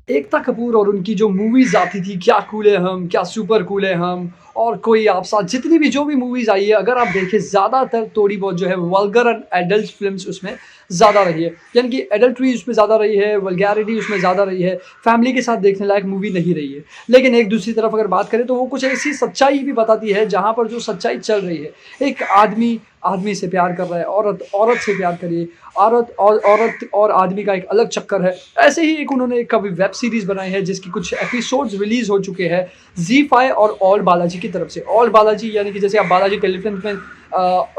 एकता कपूर और उनकी जो मूवीज़ आती थी, क्या कूल है हम, क्या सुपर कूल है हम और कोई आप साथ, जितनी भी जो भी मूवीज़ आई है, अगर आप देखें ज़्यादातर थोड़ी बहुत जो है वल्गर एंड एडल्ट फ़िल्म्स उसमें ज़्यादा रही है। यानी कि एडल्टरी उसमें ज़्यादा रही है, वल्गैरिटी उसमें ज़्यादा रही है, फैमिली के साथ देखने लायक मूवी नहीं रही है। लेकिन एक दूसरी तरफ अगर बात करें तो वो कुछ ऐसी सच्चाई भी बताती है, जहाँ पर जो सच्चाई चल रही है। एक आदमी आदमी से प्यार कर रहा है, औरत से प्यार करिए, औरत और आदमी का एक अलग चक्कर है। ऐसे ही एक उन्होंने एक कभी वेब सीरीज़ बनाई है जिसकी कुछ एपिसोड्स रिलीज़ हो चुके हैं ज़ी5 और ऑल बालाजी की तरफ से। ऑल बालाजी यानी कि जैसे आप बालाजी टेलीफिल्म्स में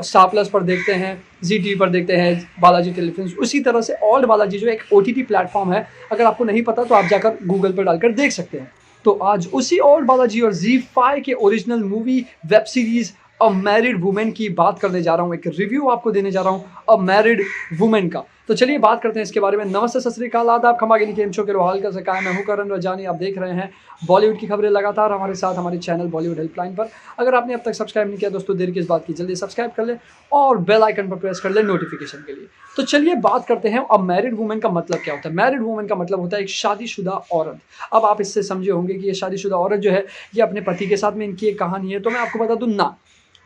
स्टार प्लस पर देखते हैं, जी टीवी पर देखते हैं बालाजी टेलीफिल्म्स, उसी तरह से ऑल बालाजी जो एक ओटीटी प्लेटफॉर्म है, अगर आपको नहीं पता तो आप जाकर गूगल पर डालकर देख सकते हैं। तो आज उसी ऑल बालाजी और ज़ी5 के original movie web series a married women की बात करने जा रहा हूँ, एक रिव्यू आपको देने जा रहा हूँ अ मैरिड वुमेन का। तो चलिए बात करते हैं इसके बारे में। नमस्ते, सत श्री अकाल, आदाब, खमा गिनी केम शो के रोहाल का सका है। मैं हूँ करण रजानी, आप देख रहे हैं बॉलीवुड की खबरें लगातार हमारे साथ हमारे चैनल बॉलीवुड हेल्पलाइन पर। अगर आपने अब तक सब्सक्राइब नहीं किया दोस्तों, देर किस बात की, जल्दी सब्सक्राइब कर ले और बेल आइकन पर प्रेस कर ले नोटिफिकेशन के लिए। तो चलिए बात करते हैं अब मैरिड वुमेन का मतलब क्या होता है। मैरिड वुमेन का मतलब होता है एक शादीशुदा औरत। अब आप इससे समझे होंगे कि ये शादीशुदा औरत जो है ये अपने पति के साथ में इनकी एक कहानी है, तो मैं आपको बता दूं ना,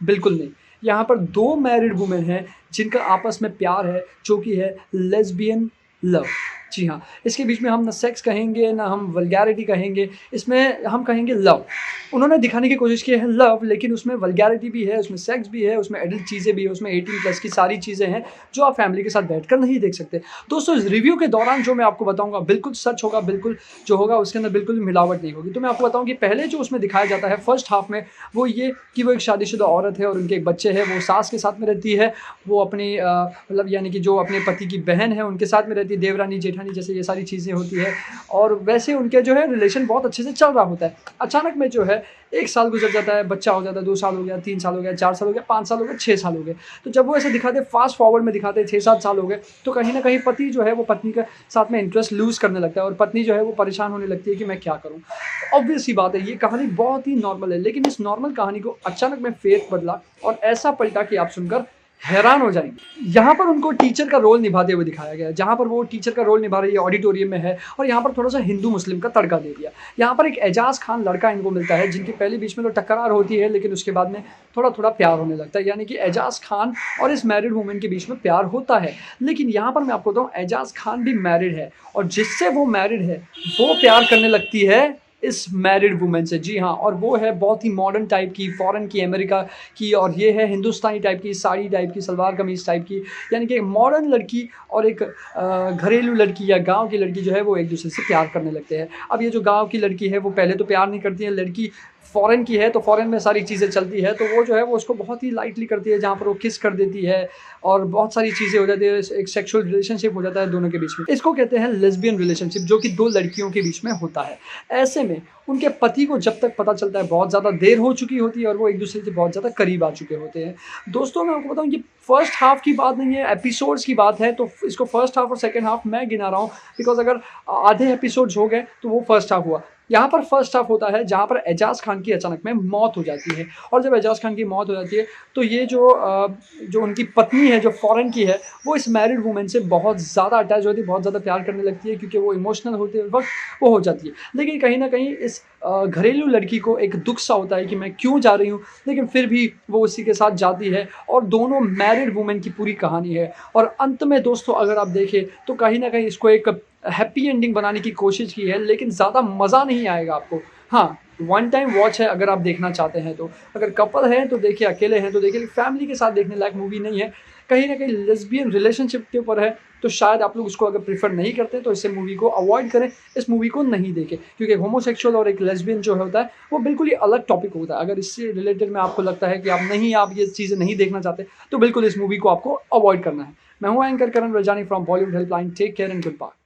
बिल्कुल नहीं। यहाँ पर दो मैरिड वुमेन हैं जिनका आपस में प्यार है, जो कि है लेस्बियन लव। जी हाँ, इसके बीच में हम ना सेक्स कहेंगे ना हम वल्गैरिटी कहेंगे, इसमें हम कहेंगे लव। उन्होंने दिखाने की कोशिश की है लव, लेकिन उसमें वल्गैरिटी भी है, उसमें सेक्स भी है, उसमें एडल्ट चीज़ें भी है, उसमें 18+ की सारी चीज़ें हैं जो आप फैमिली के साथ बैठकर नहीं देख सकते। दोस्तों इस रिव्यू के दौरान जो मैं आपको बताऊंगा बिल्कुल सच होगा, बिल्कुल जो होगा उसके अंदर बिल्कुल भी मिलावट नहीं होगी। तो मैं आपको बताऊँ कि पहले जो उसमें दिखाया जाता है फर्स्ट हाफ में, वो ये कि वो एक शादीशुदा औरत है और उनके एक बच्चे हैं, वो सास के साथ में रहती है, वो अपनी मतलब यानी कि जो अपने पति की बहन है उनके साथ में रहती है, देवरानी जेठानी जैसे ये सारी चीज़ें होती है, और वैसे उनके जो है रिलेशन बहुत अच्छे से चल रहा होता है। अचानक में जो है 1 साल गुजर जाता है, बच्चा हो जाता है, 2 साल हो गया, 3 साल हो गया, 4 साल हो गया, 5 साल हो गया, 6 साल हो गए। तो जब वो ऐसे दिखाते फास्ट फॉरवर्ड में दिखाते 6-7 साल हो गए, तो कहीं न कहीं पति जो है वो पत्नी के साथ में इंटरेस्ट लूज़ करने लगता है और पत्नी जो है वो परेशान होने लगती है कि मैं क्या करूँ? ऑब्वियस सी बात है, ये कहानी बहुत ही नॉर्मल है, लेकिन इस नॉर्मल कहानी को अचानक में फेट बदला और ऐसा पलटा कि आप सुनकर हैरान हो जाएँगे। यहाँ पर उनको टीचर का रोल निभाते हुए दिखाया गया है, जहाँ पर वो टीचर का रोल निभा रही है ऑडिटोरियम में है, और यहाँ पर थोड़ा-सा हिंदू मुस्लिम का तड़का दे दिया। यहाँ पर एक एजाज़ खान लड़का इनको मिलता है, जिनकी पहले बीच में तो टकरार होती है, लेकिन उसके बाद में थोड़ा-थोड़ा प्यार होने लगता है। यानी कि एजाज़ खान और इस मैरिड वुमन के बीच में प्यार होता है। लेकिन यहाँ पर मैं आपको बताऊँ, एजाज़ खान भी मैरिड है और जिससे वो मैरिड है, वो प्यार करने लगती है इस मैरिड वुमन से। जी हाँ, और वो है बहुत ही मॉडर्न टाइप की, फ़ॉरेन की, अमेरिका की, और ये है हिंदुस्तानी टाइप की, साड़ी टाइप की, सलवार कमीज़ टाइप की। यानी कि एक मॉडर्न लड़की और एक घरेलू लड़की या गाँव की लड़की जो है वो एक-दूसरे से प्यार करने लगते हैं। अब ये जो गाँव की लड़की है वो पहले तो प्यार नहीं करती है, लड़की फ़ॉरेन की है तो फ़ॉरेन में सारी चीज़ें चलती है, तो वो जो है वो उसको बहुत ही लाइटली करती है, जहाँ पर वो किस कर देती है और बहुत सारी चीज़ें हो जाती है, एक सेक्सुअल रिलेशनशिप हो जाता है दोनों के बीच में। इसको कहते हैं लेस्बियन रिलेशनशिप, जो कि 2 लड़कियों के बीच में होता है। ऐसे में उनके पति को जब तक पता चलता है बहुत ज़्यादा देर हो चुकी होती है और वो एक-दूसरे से बहुत ज़्यादा करीब आ चुके होते हैं। दोस्तों मैं आपको बताऊँ, ये फर्स्ट हाफ़ की बात नहीं है, एपिसोड्स की बात है, तो इसको फर्स्ट हाफ़ और सेकंड हाफ़ मैं गिना रहा हूँ, बिकॉज़ अगर आधे एपिसोड्स हो गए तो वो फर्स्ट हाफ़ हुआ। यहाँ पर फर्स्ट हाफ होता है जहाँ पर एजाज खान की अचानक में मौत हो जाती है, और जब एजाज खान की मौत हो जाती है तो ये जो उनकी पत्नी है जो फॉरेन की है, वो इस मैरिड वुमेन से बहुत ज़्यादा अटैच होती है, बहुत ज़्यादा प्यार करने लगती है, क्योंकि वो इमोशनल होते वक्त वो हो जाती है। लेकिन कहीं ना कहीं इस घरेलू लड़की को एक दुख सा होता है कि मैं क्यों जा रही हूँ, लेकिन फिर भी वो उसी के साथ जाती है, और दोनों मैरिड वुमेन की पूरी कहानी है। और अंत में दोस्तों अगर आप देखें तो कहीं ना कहीं इसको एक हैप्पी एंडिंग बनाने की कोशिश की है, लेकिन ज़्यादा मज़ा नहीं आएगा आपको। हाँ, वन टाइम वॉच है अगर आप देखना चाहते हैं तो। अगर कपल हैं तो देखिए, अकेले हैं तो देखिए, फैमिली के साथ देखने लायक मूवी नहीं है। कहीं न कहीं लेस्बियन रिलेशनशिप के ऊपर है, तो शायद आप लोग इसको अगर प्रेफ़र नहीं करते तो इस मूवी को अवॉइड करें, इस मूवी को नहीं देखें। क्योंकि होमोसेक्सुअल और एक लेस्बियन जो होता है वो बिल्कुल ही अलग टॉपिक होता है। अगर इससे रिलेटेड में आपको लगता है कि आप ये चीज़ें नहीं देखना चाहते, तो बिल्कुल इस मूवी को आपको अवॉइड करना है। मैं हूँ anchor Karan Rajani from Bollywood helpline. Take care and good bye.